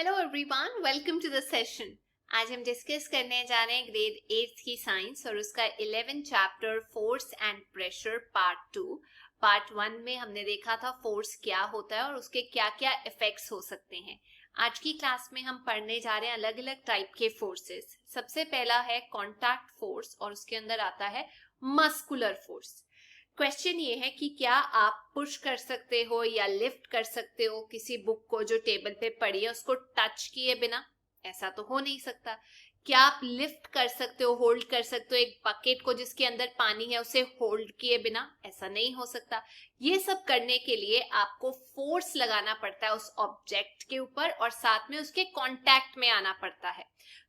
Hello everyone, welcome to the session. आज हम discuss करने जा रहे हैं ग्रेड 8 की साइंस और उसका 11 chapter force and pressure part 2। Part 1 में हमने देखा था फोर्स क्या होता है और उसके क्या क्या इफेक्ट्स हो सकते हैं। आज की क्लास में हम पढ़ने जा रहे हैं अलग अलग टाइप के फोर्सेस। सबसे पहला है कॉन्टैक्ट फोर्स और उसके अंदर आता है मस्कुलर फोर्स। क्वेश्चन ये है कि क्या आप पुश कर सकते हो या लिफ्ट कर सकते हो किसी बुक को जो टेबल पे पड़ी है उसको टच किए बिना? ऐसा तो हो नहीं सकता। क्या आप लिफ्ट कर सकते हो, होल्ड कर सकते हो एक बकेट को जिसके अंदर पानी है उसे होल्ड किए बिना? ऐसा नहीं हो सकता। ये सब करने के लिए आपको फोर्स लगाना पड़ता है उस ऑब्जेक्ट के ऊपर और साथ में उसके कांटेक्ट में आना पड़ता है।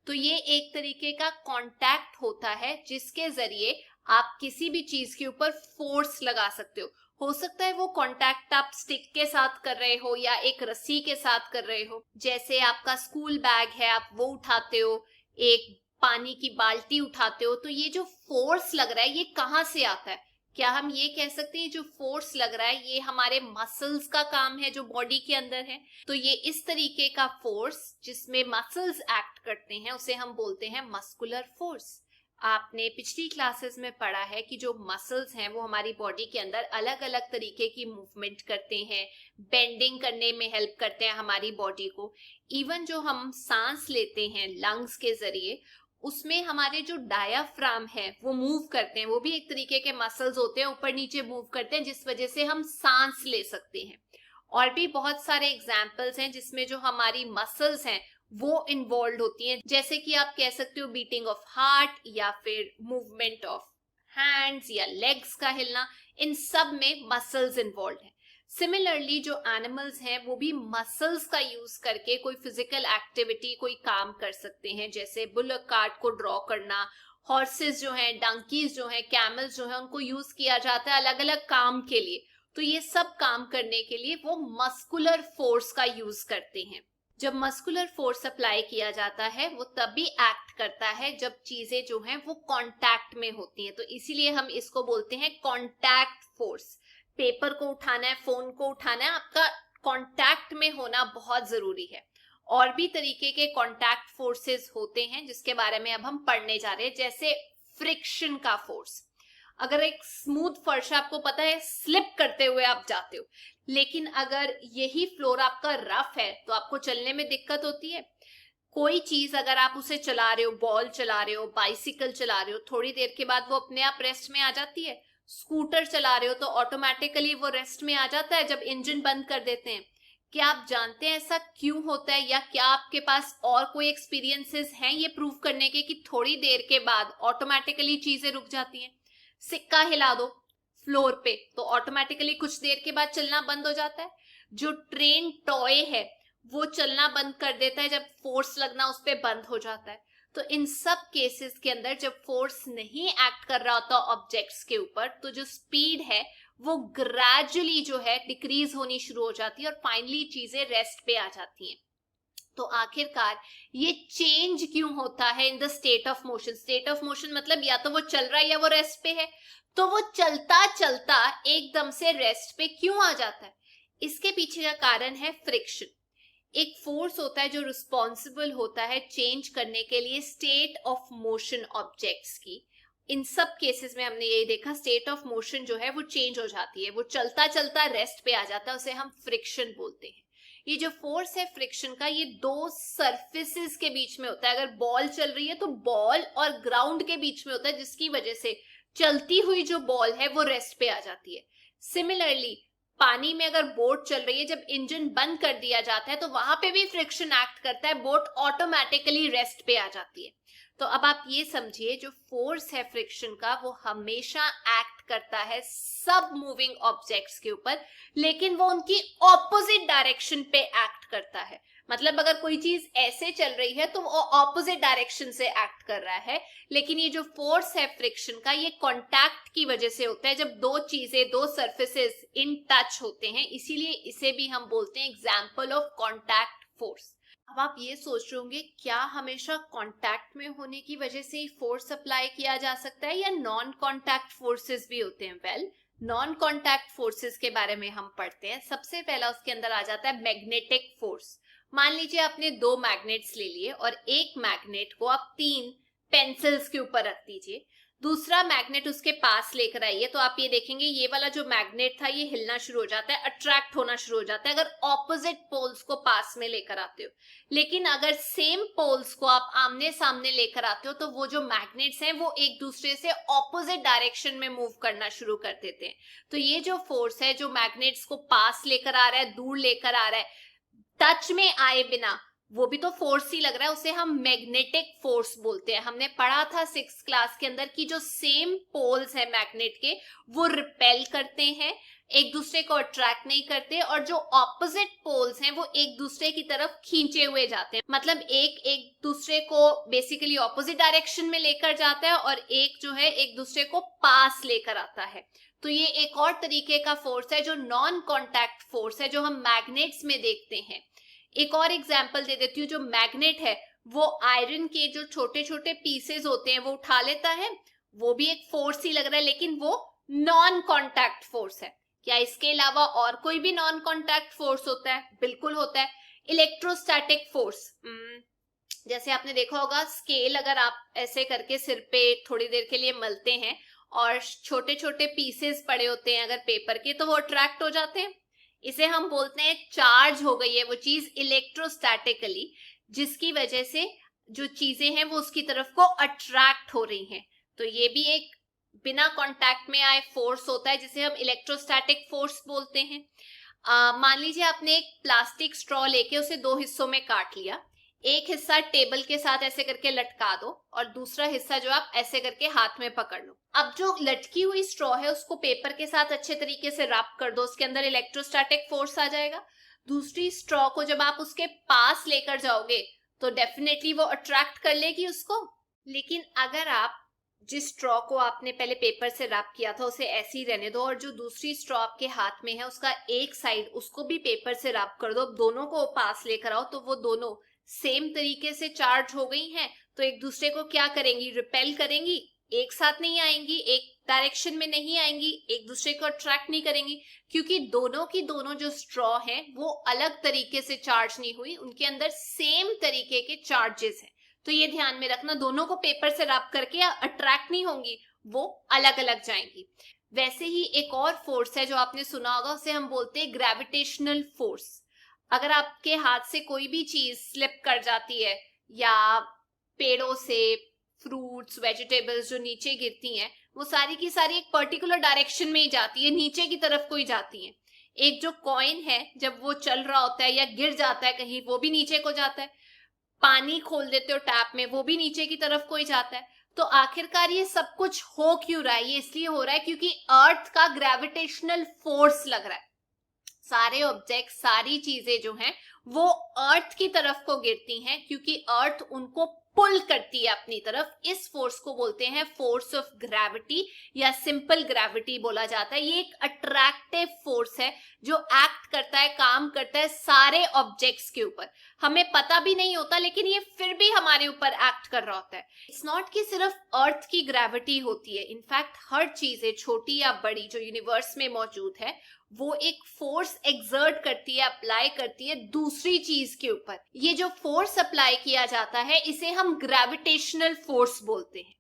तो ये एक तरीके का कांटेक्ट होता है जिसके जरिए आप किसी भी चीज के ऊपर फोर्स लगा सकते हो सकता है वो कांटेक्ट आप स्टिक के साथ कर रहे हो या एक रस्सी के साथ कर रहे हो। जैसे आपका स्कूल बैग है, आप वो उठाते हो, एक पानी की बाल्टी उठाते हो, तो ये जो फोर्स लग रहा है ये कहाँ से आता है? क्या हम ये कह सकते हैं जो फोर्स लग रहा है ये हमारे मसल्स का काम है जो बॉडी के अंदर है? तो ये इस तरीके का फोर्स जिसमें मसल्स एक्ट करते हैं उसे हम बोलते हैं मस्कुलर फोर्स। आपने पिछली क्लासेस में पढ़ा है कि जो मसल्स हैं वो हमारी बॉडी के अंदर अलग अलग तरीके की मूवमेंट करते हैं, बेंडिंग करने में हेल्प करते हैं हमारी बॉडी को। इवन जो हम सांस लेते हैं लंग्स के जरिए उसमें हमारे जो डायाफ्राम है वो मूव करते हैं, वो भी एक तरीके के मसल्स होते हैं, ऊपर नीचे मूव करते हैं जिस वजह से हम सांस ले सकते हैं। और भी बहुत सारे एग्जाम्पल्स हैं जिसमें जो हमारी मसल्स हैं वो इन्वॉल्व होती हैं, जैसे कि आप कह सकते हो बीटिंग ऑफ हार्ट या फिर मूवमेंट ऑफ हैंड्स या लेग्स का हिलना। इन सब में मसल्स इन्वॉल्व हैं। सिमिलरली जो एनिमल्स हैं वो भी मसल्स का यूज करके कोई फिजिकल एक्टिविटी, कोई काम कर सकते हैं, जैसे बुलक कार्ट को ड्रॉ करना। हॉर्सेस जो हैं, डंकीज जो हैं, कैमल्स जो हैं, उनको यूज किया जाता है अलग अलग काम के लिए। तो ये सब काम करने के लिए वो मस्कुलर फोर्स का यूज करते हैं। जब मस्कुलर फोर्स अप्लाई किया जाता है वो तभी एक्ट करता है जब चीजें जो हैं वो कांटेक्ट में होती हैं, तो इसीलिए हम इसको बोलते हैं कांटेक्ट फोर्स। पेपर को उठाना है, फोन को उठाना है, आपका कांटेक्ट में होना बहुत जरूरी है। और भी तरीके के कांटेक्ट फोर्सेस होते हैं जिसके बारे में अब हम पढ़ने जा रहे हैं, जैसे फ्रिक्शन का फोर्स। अगर एक स्मूथ फर्श आपको पता है स्लिप करते हुए आप जाते हो, लेकिन अगर यही फ्लोर आपका रफ है तो आपको चलने में दिक्कत होती है। कोई चीज अगर आप उसे चला रहे हो, बॉल चला रहे हो, बाइसिकल चला रहे हो, थोड़ी देर के बाद वो अपने आप रेस्ट में आ जाती है। स्कूटर चला रहे हो तो ऑटोमेटिकली वो रेस्ट में आ जाता है जब इंजन बंद कर देते हैं। क्या आप जानते हैं ऐसा क्यों होता है, या क्या आपके पास और कोई एक्सपीरियंसेस हैं ये प्रूव करने के कि थोड़ी देर के बाद ऑटोमेटिकली चीजें रुक जाती हैं? सिक्का हिला दो फ्लोर पे तो ऑटोमेटिकली कुछ देर के बाद चलना बंद हो जाता है। जो ट्रेन टॉय है वो चलना बंद कर देता है जब फोर्स लगना उस पे बंद हो जाता है। तो इन सब केसेस के अंदर जब फोर्स नहीं एक्ट कर रहा होता ऑब्जेक्ट्स के ऊपर तो जो स्पीड है वो ग्रेजुअली जो है डिक्रीज होनी शुरू हो जाती है और फाइनली चीजें रेस्ट पे आ जाती हैं। तो आखिरकार ये चेंज क्यों होता है in the state of motion? State of motion मतलब या तो वो चल रहा है या वो रेस्ट पे है। तो वो चलता चलता एकदम से रेस्ट पे क्यों आ जाता है? इसके पीछे का कारण है फ्रिक्शन। एक फोर्स होता है जो रिस्पॉन्सिबल होता है चेंज करने के लिए स्टेट ऑफ मोशन ऑब्जेक्ट्स की। इन सब केसेस में हमने यही देखा, स्टेट ऑफ मोशन जो है वो चेंज हो जाती है, वो चलता चलता रेस्ट पे आ जाता है, उसे हम फ्रिक्शन बोलते हैं। ये जो फोर्स है फ्रिक्शन का ये दो सरफेसेस के बीच में होता है। अगर बॉल चल रही है तो बॉल और ग्राउंड के बीच में होता है, जिसकी वजह से चलती हुई जो बॉल है वो रेस्ट पे आ जाती है। सिमिलरली पानी में अगर बोट चल रही है, जब इंजन बंद कर दिया जाता है तो वहां पे भी फ्रिक्शन एक्ट करता है, बोट ऑटोमेटिकली रेस्ट पे आ जाती है। तो अब आप ये समझिए जो फोर्स है फ्रिक्शन का वो हमेशा एक्ट करता है सब मूविंग ऑब्जेक्ट्स के ऊपर, लेकिन वो उनकी ऑपोजिट डायरेक्शन पे एक्ट करता है। मतलब अगर कोई चीज ऐसे चल रही है तो वो ऑपोजिट डायरेक्शन से एक्ट कर रहा है। लेकिन ये जो फोर्स है फ्रिक्शन का ये कांटेक्ट की वजह से होता है, जब दो चीजें, दो सरफेसेस इन टच होते हैं, इसीलिए इसे भी हम बोलते हैं एग्जाम्पल ऑफ कांटेक्ट फोर्स। अब आप ये सोच रहे होंगे क्या हमेशा कांटेक्ट में होने की वजह से ही फोर्स अप्लाई किया जा सकता है या नॉन कांटेक्ट फोर्सेस भी होते हैं? वेल, नॉन कांटेक्ट फोर्सेस के बारे में हम पढ़ते हैं। सबसे पहला उसके अंदर आ जाता है मैग्नेटिक फोर्स। मान लीजिए आपने 2 मैग्नेट्स ले लिए और एक मैग्नेट को आप 3 पेंसिल्स के ऊपर रख दीजिए, दूसरा मैग्नेट उसके पास लेकर आइए, तो आप ये देखेंगे ये वाला जो मैग्नेट था ये हिलना शुरू हो जाता है, अट्रैक्ट होना शुरू हो जाता है अगर ऑपोजिट पोल्स को पास में लेकर आते हो। लेकिन अगर सेम पोल्स को आप आमने सामने लेकर आते हो तो वो जो मैग्नेट्स हैं वो एक दूसरे से ऑपोजिट डायरेक्शन में मूव करना शुरू कर देते हैं। तो ये जो फोर्स है जो मैग्नेट्स को पास लेकर आ रहा है, दूर लेकर आ रहा है, टच में आए बिना, वो भी तो फोर्स ही लग रहा है, उसे हम मैग्नेटिक फोर्स बोलते हैं। हमने पढ़ा था 6th क्लास के अंदर कि जो सेम पोल्स है मैग्नेट के वो रिपेल करते हैं, एक दूसरे को अट्रैक्ट नहीं करते, और जो ऑपोजिट पोल्स हैं वो एक दूसरे की तरफ खींचे हुए जाते हैं। मतलब एक दूसरे को बेसिकली ऑपोजिट डायरेक्शन में लेकर जाता है और एक जो है एक दूसरे को पास लेकर आता है। तो ये एक और तरीके का फोर्स है जो नॉन कॉन्टैक्ट फोर्स है जो हम मैग्नेट्स में देखते हैं। एक और एग्जांपल दे देती हूँ, जो मैग्नेट है वो आयरन के जो छोटे छोटे पीसेस होते हैं वो उठा लेता है, वो भी एक फोर्स ही लग रहा है, लेकिन वो नॉन कॉन्टैक्ट फोर्स है। क्या इसके अलावा और कोई भी नॉन कॉन्टैक्ट फोर्स होता है? बिल्कुल होता है, इलेक्ट्रोस्टैटिक फोर्स। जैसे आपने देखा होगा स्केल अगर आप ऐसे करके सिर पे थोड़ी देर के लिए मलते हैं और छोटे छोटे पीसेस पड़े होते हैं अगर पेपर के, तो वो अट्रैक्ट हो जाते हैं। इसे हम बोलते हैं चार्ज हो गई है वो चीज इलेक्ट्रोस्टैटिकली, जिसकी वजह से जो चीजें हैं वो उसकी तरफ को अट्रैक्ट हो रही हैं। तो ये भी एक बिना कांटेक्ट में आए फोर्स होता है जिसे हम इलेक्ट्रोस्टैटिक फोर्स बोलते हैं। मान लीजिए आपने एक प्लास्टिक स्ट्रॉ लेके उसे 2 हिस्सों में काट लिया, एक हिस्सा टेबल के साथ ऐसे करके लटका दो और दूसरा हिस्सा जो आप ऐसे करके हाथ में पकड़ लो। अब जो लटकी हुई स्ट्रॉ है उसको पेपर के साथ अच्छे तरीके से रैप कर दो, उसके अंदर इलेक्ट्रोस्टैटिक फोर्स आ जाएगा। दूसरी स्ट्रॉ को जब आप उसके पास लेकर जाओगे तो डेफिनेटली वो अट्रैक्ट कर लेगी उसको। लेकिन अगर आप जिस स्ट्रॉ को आपने पहले पेपर से रैप किया था उसे ऐसे ही रहने दो और जो दूसरी स्ट्रॉ आपके हाथ में है उसका एक साइड उसको भी पेपर से रैप कर दो, दोनों को पास लेकर आओ, तो वो दोनों सेम तरीके से चार्ज हो गई हैं, तो एक दूसरे को क्या करेंगी? रिपेल करेंगी, एक साथ नहीं आएंगी, एक डायरेक्शन में नहीं आएंगी, एक दूसरे को अट्रैक्ट नहीं करेंगी, क्योंकि दोनों की दोनों जो स्ट्रॉ हैं वो अलग तरीके से चार्ज नहीं हुई, उनके अंदर सेम तरीके के चार्जेस हैं। तो ये ध्यान में रखना, दोनों को पेपर से रैप करके अट्रैक्ट नहीं होंगी, वो अलग अलग जाएंगी। वैसे ही एक और फोर्स है जो आपने सुना होगा, उसे हम बोलते हैं ग्रेविटेशनल फोर्स। अगर आपके हाथ से कोई भी चीज स्लिप कर जाती है या पेड़ों से फ्रूट्स वेजिटेबल्स जो नीचे गिरती हैं वो सारी की सारी एक पर्टिकुलर डायरेक्शन में ही जाती है, नीचे की तरफ को ही जाती है। एक जो कॉइन है जब वो चल रहा होता है या गिर जाता है कहीं, वो भी नीचे को जाता है। पानी खोल देते हो टैप में, वो भी नीचे की तरफ को ही जाता है। तो आखिरकार ये सब कुछ हो क्यों रहा है? ये इसलिए हो रहा है क्योंकि अर्थ का ग्रेविटेशनल फोर्स लग रहा है। सारे ऑब्जेक्ट, सारी चीजें जो हैं वो अर्थ की तरफ को गिरती हैं क्योंकि अर्थ उनको पुल करती है अपनी तरफ। इस फोर्स को बोलते हैं फोर्स ऑफ ग्रेविटी या सिंपल ग्रेविटी बोला जाता है। ये एक अट्रैक्टिव फोर्स है जो एक्ट करता है, काम करता है सारे ऑब्जेक्ट्स के ऊपर। हमें पता भी नहीं होता लेकिन ये फिर भी हमारे ऊपर एक्ट कर रहा होता है। इट्स नॉट कि सिर्फ अर्थ की ग्रेविटी होती है, इनफैक्ट हर चीज है छोटी या बड़ी जो यूनिवर्स में मौजूद है वो एक फोर्स एक्सर्ट करती है, अप्लाई करती है दूसरी चीज के ऊपर। ये जो फोर्स अप्लाई किया जाता है इसे हम ग्रेविटेशनल फोर्स बोलते हैं।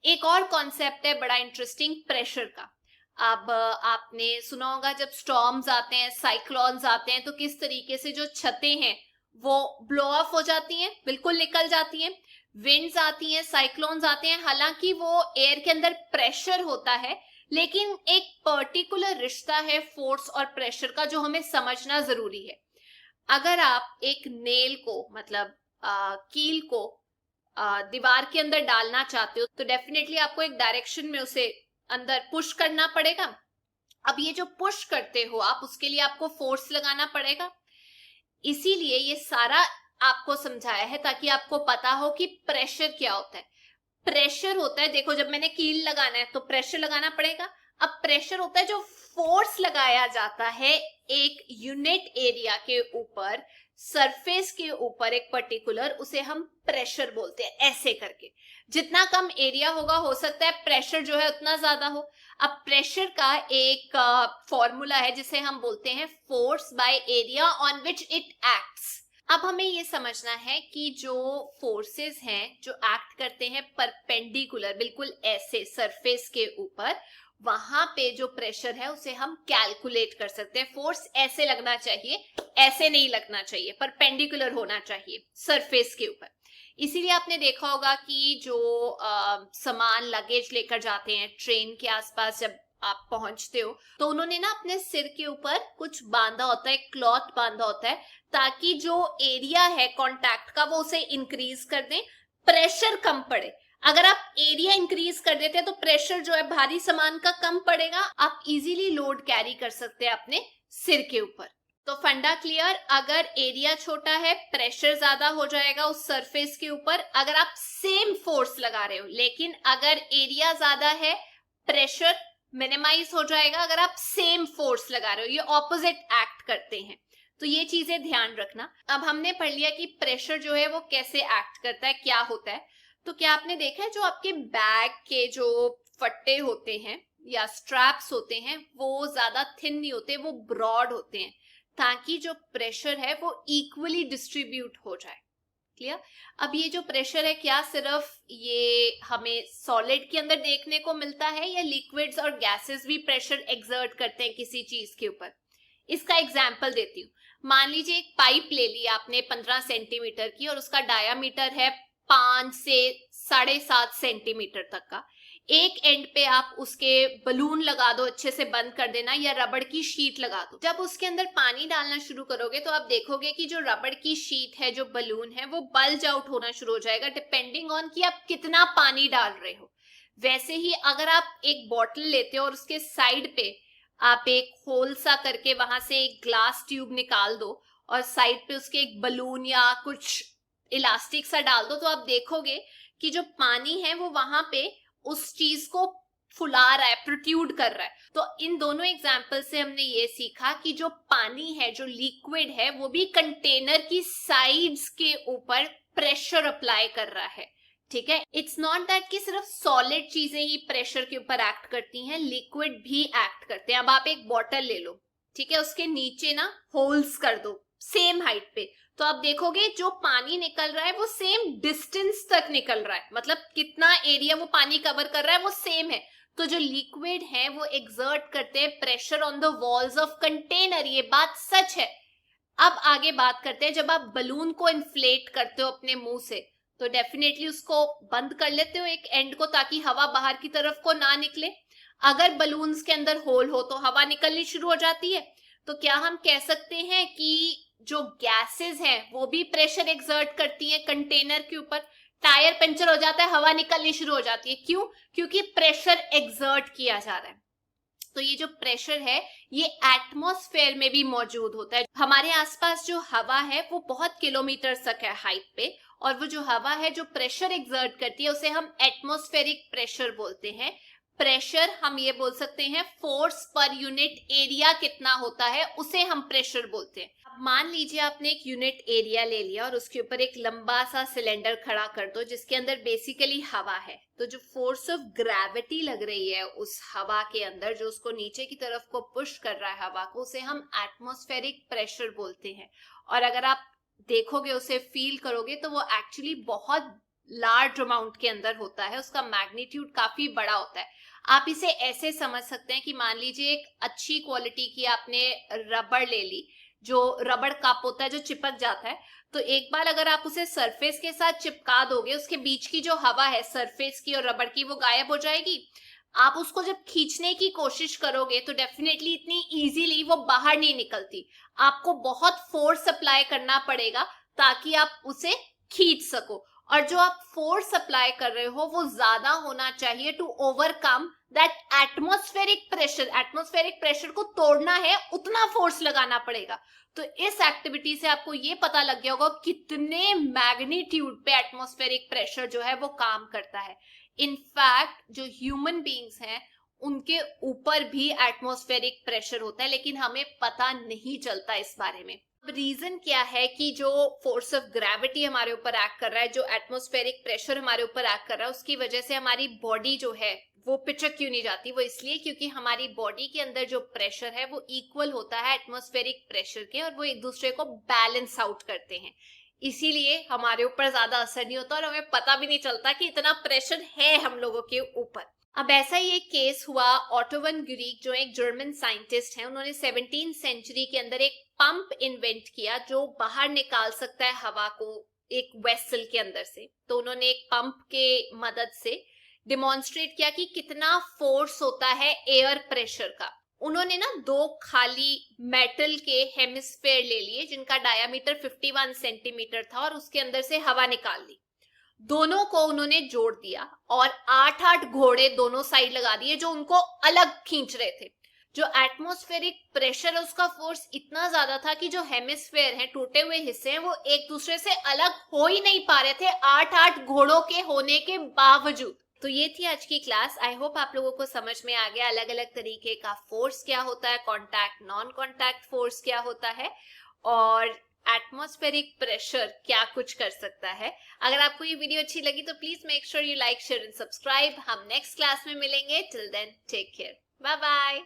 एक और कॉन्सेप्ट है बड़ा इंटरेस्टिंग, प्रेशर का। अब आपने सुना होगा जब स्टॉर्म्स आते हैं, साइक्लोन्स आते हैं, तो किस तरीके से जो छतें हैं वो ब्लो ऑफ हो जाती हैं, बिल्कुल निकल जाती हैं। विंड्स आती हैं, साइक्लोन्स आते हैं, हालांकि वो एयर के अंदर प्रेशर होता है, लेकिन एक पर्टिकुलर रिश्ता है फोर्स और प्रेशर का जो हमें समझना जरूरी है। अगर आप एक नेल को मतलब कील को दीवार के अंदर डालना चाहते हो तो डेफिनेटली आपको एक डायरेक्शन में उसे अंदर पुश करना पड़ेगा। अब ये जो पुश करते हो आप, उसके लिए आपको फोर्स लगाना पड़ेगा। इसीलिए ये सारा आपको समझाया है ताकि आपको पता हो कि प्रेशर क्या होता है। प्रेशर होता है, देखो जब मैंने कील लगाना है तो प्रेशर लगाना पड़ेगा। अब प्रेशर होता है जो फोर्स लगाया जाता है एक यूनिट एरिया के ऊपर, सरफेस के ऊपर एक पर्टिकुलर, उसे हम प्रेशर बोलते हैं। ऐसे करके जितना कम एरिया होगा हो सकता है प्रेशर जो है उतना ज्यादा हो। अब प्रेशर का एक फॉर्मूला है जिसे हम बोलते हैं force by area on which it acts. अब हमें ये समझना है कि जो फोर्सेस हैं जो एक्ट करते हैं परपेंडिकुलर, बिल्कुल ऐसे सरफेस के ऊपर, वहां पे जो प्रेशर है उसे हम कैलकुलेट कर सकते हैं। फोर्स ऐसे लगना चाहिए, ऐसे नहीं लगना चाहिए, परपेंडिकुलर होना चाहिए सरफेस के ऊपर। इसीलिए आपने देखा होगा कि जो सामान लगेज लेकर जाते हैं ट्रेन के आसपास, जब आप पहुंचते हो तो उन्होंने ना अपने सिर के ऊपर कुछ बांधा होता है, क्लॉथ बांधा होता है, ताकि जो एरिया है कांटेक्ट का वो उसे इंक्रीज कर दें, प्रेशर कम पड़े। अगर आप एरिया इंक्रीज कर देते हैं तो प्रेशर जो है भारी सामान का कम पड़ेगा, आप इजीली लोड कैरी कर सकते हैं अपने सिर के ऊपर। तो फंडा क्लियर, अगर एरिया छोटा है प्रेशर ज्यादा हो जाएगा उस सरफेस के ऊपर, अगर आप सेम फोर्स लगा रहे हो। लेकिन अगर एरिया ज्यादा है प्रेशर मिनिमाइज हो जाएगा अगर आप सेम फोर्स लगा रहे हो। ये ऑपोजिट एक्ट करते हैं, तो ये चीजें ध्यान रखना। अब हमने पढ़ लिया कि प्रेशर जो है वो कैसे एक्ट करता है, क्या होता है। तो क्या आपने देखा है जो आपके बैग के जो फट्टे होते हैं या स्ट्रैप्स होते हैं वो ज्यादा थिन नहीं होते, वो ब्रॉड होते हैं, ताकि जो प्रेशर है वो इक्वली डिस्ट्रीब्यूट हो जाए। क्लियर? अब ये जो प्रेशर है क्या सिर्फ ये हमें सॉलिड के अंदर देखने को मिलता है या लिक्विड्स और गैसेस भी प्रेशर एक्सर्ट करते हैं किसी चीज के ऊपर? इसका एग्जाम्पल देती हूँ। मान लीजिए एक पाइप ले ली आपने 15 सेंटीमीटर की और उसका डायामीटर है 5 से 7.5 सेंटीमीटर तक का। एक एंड पे आप उसके बलून लगा दो, अच्छे से बंद कर देना, या रबड़ की शीट लगा दो। जब उसके अंदर पानी डालना शुरू करोगे तो आप देखोगे कि जो रबड़ की शीट है, जो बलून है, वो बल्ज आउट होना शुरू हो जाएगा, डिपेंडिंग ऑन कि आप कितना पानी डाल रहे हो। वैसे ही अगर आप एक बॉटल लेते हो और उसके साइड पे आप एक होल सा करके वहां से एक ग्लास ट्यूब निकाल दो और साइड पे उसके एक बलून या कुछ इलास्टिक सा डाल दो, तो आप देखोगे कि जो पानी है वो वहां पे उस चीज को फुला रहा है, प्रोट्रूड कर रहा है। तो इन दोनों एग्जाम्पल से हमने ये सीखा कि जो पानी है, जो लिक्विड है, वो भी कंटेनर की साइड्स के ऊपर प्रेशर अप्लाई कर रहा है। ठीक है, इट्स नॉट दैट कि सिर्फ सॉलिड चीजें ही प्रेशर के ऊपर एक्ट करती हैं, लिक्विड भी एक्ट करते हैं। अब आप एक बॉटल ले लो, ठीक है, उसके नीचे ना होल्स कर दो सेम हाइट पे, तो आप देखोगे जो पानी निकल रहा है वो सेम डिस्टेंस तक निकल रहा है, मतलब कितना एरिया वो पानी कवर कर रहा है वो सेम है। तो जो लिक्विड है वो एक्सर्ट करते हैं pressure on the walls of container, ये बात सच है। अब आगे बात करते हैं, जब आप बलून को इन्फ्लेट करते हो अपने मुंह से तो डेफिनेटली उसको बंद कर लेते हो एक एंड को, ताकि हवा बाहर की तरफ को ना निकले। अगर बलून्स के अंदर होल हो तो हवा निकलनी शुरू हो जाती है। तो क्या हम कह सकते हैं कि जो गैसेस हैं वो भी प्रेशर एक्सर्ट करती हैं कंटेनर के ऊपर? टायर पंचर हो जाता है, हवा निकलनी शुरू हो जाती है, क्यों? क्योंकि प्रेशर एक्सर्ट किया जा रहा है। तो ये जो प्रेशर है ये एटमॉस्फेयर में भी मौजूद होता है। हमारे आसपास जो हवा है वो बहुत किलोमीटर तक है हाइट पे, और वो जो हवा है जो प्रेशर एक्सर्ट करती है उसे हम एटमॉस्फेरिक प्रेशर बोलते हैं। प्रेशर हम ये बोल सकते हैं फोर्स पर यूनिट एरिया कितना होता है उसे हम प्रेशर बोलते हैं। अब मान लीजिए आपने एक यूनिट एरिया ले लिया और उसके ऊपर एक लंबा सा सिलेंडर खड़ा कर दो जिसके अंदर बेसिकली हवा है। तो जो फोर्स ऑफ ग्रेविटी लग रही है उस हवा के अंदर, जो उसको नीचे की तरफ को पुश कर रहा है हवा को, उसे हम एटमॉस्फेरिक प्रेशर बोलते हैं। और अगर आप देखोगे, उसे फील करोगे, तो वो एक्चुअली बहुत लार्ज अमाउंट के अंदर होता है, उसका मैग्नीट्यूड काफी बड़ा होता है। आप इसे ऐसे समझ सकते हैं कि मान लीजिए एक अच्छी क्वालिटी की आपने रबड़ ले ली, जो रबड़ कप होता है जो चिपक जाता है, तो एक बार अगर आप उसे सरफेस के साथ चिपका दोगे, उसके बीच की जो हवा है सरफेस की और रबड़ की वो गायब हो जाएगी। आप उसको जब खींचने की कोशिश करोगे तो डेफिनेटली इतनी इजीली वो बाहर नहीं निकलती, आपको बहुत फोर्स अप्लाई करना पड़ेगा ताकि आप उसे खींच सको। और जो आप फोर्स अप्लाई कर रहे हो वो ज्यादा होना चाहिए to overcome that atmospheric pressure. Atmospheric pressure को तोड़ना है, उतना फोर्स लगाना पड़ेगा। तो इस एक्टिविटी से आपको ये पता लग गया होगा कितने मैग्नीट्यूड पे एटमॉस्फेरिक प्रेशर जो है वो काम करता है। इनफैक्ट जो ह्यूमन बीइंग्स हैं उनके ऊपर भी एटमॉस्फेरिक प्रेशर होता है, लेकिन हमें पता नहीं चलता इस बारे में। रीजन क्या है कि जो फोर्स ऑफ ग्रेविटी हमारे ऊपर एक्ट कर रहा है, जो एटमॉस्फेरिक प्रेशर हमारे ऊपर एक्ट कर रहा है, उसकी वजह से हमारी बॉडी जो है वो पिचक क्यों नहीं जाती? वो इसलिए क्योंकि हमारी बॉडी के अंदर जो प्रेशर है वो इक्वल होता है एटमॉस्फेरिक प्रेशर के, और वो एक दूसरे को बैलेंस आउट करते हैं। इसीलिए हमारे ऊपर ज्यादा असर नहीं होता और हमें पता भी नहीं चलता कि इतना प्रेशर है हम लोगों के ऊपर। अब ऐसा ही एक केस हुआ, ऑटो वन ग्यूरिक जो एक जर्मन साइंटिस्ट हैं, उन्होंने 17th सेंचुरी के अंदर एक पंप इन्वेंट किया जो बाहर निकाल सकता है हवा को एक वेसल के अंदर से। तो उन्होंने एक पंप के मदद से डिमॉन्स्ट्रेट किया कि कितना फोर्स होता है एयर प्रेशर का। उन्होंने ना 2 खाली मेटल के हेमिस्फेयर ले लिए जिनका डायामीटर 51 सेंटीमीटर था और उसके अंदर से हवा निकाल ली। दोनों को उन्होंने जोड़ दिया और 8-8 घोड़े दोनों साइड लगा दिए जो उनको अलग खींच रहे थे। जो एटमॉस्फेरिक प्रेशर है उसका फोर्स इतना ज्यादा था कि जो हेमिस्फेयर है, टूटे हुए हिस्से हैं, वो एक दूसरे से अलग हो ही नहीं पा रहे थे 8-8 घोड़ों के होने के बावजूद। तो ये थी आज की क्लास। आई होप आप लोगों को समझ में आ गया अलग अलग तरीके का फोर्स क्या होता है, कॉन्टैक्ट नॉन कॉन्टैक्ट फोर्स क्या होता है, और एटमॉस्फेरिक प्रेशर क्या कुछ कर सकता है। अगर आपको ये वीडियो अच्छी लगी तो please make sure you like, share and subscribe. हम नेक्स्ट क्लास में मिलेंगे। Till then take care, bye bye.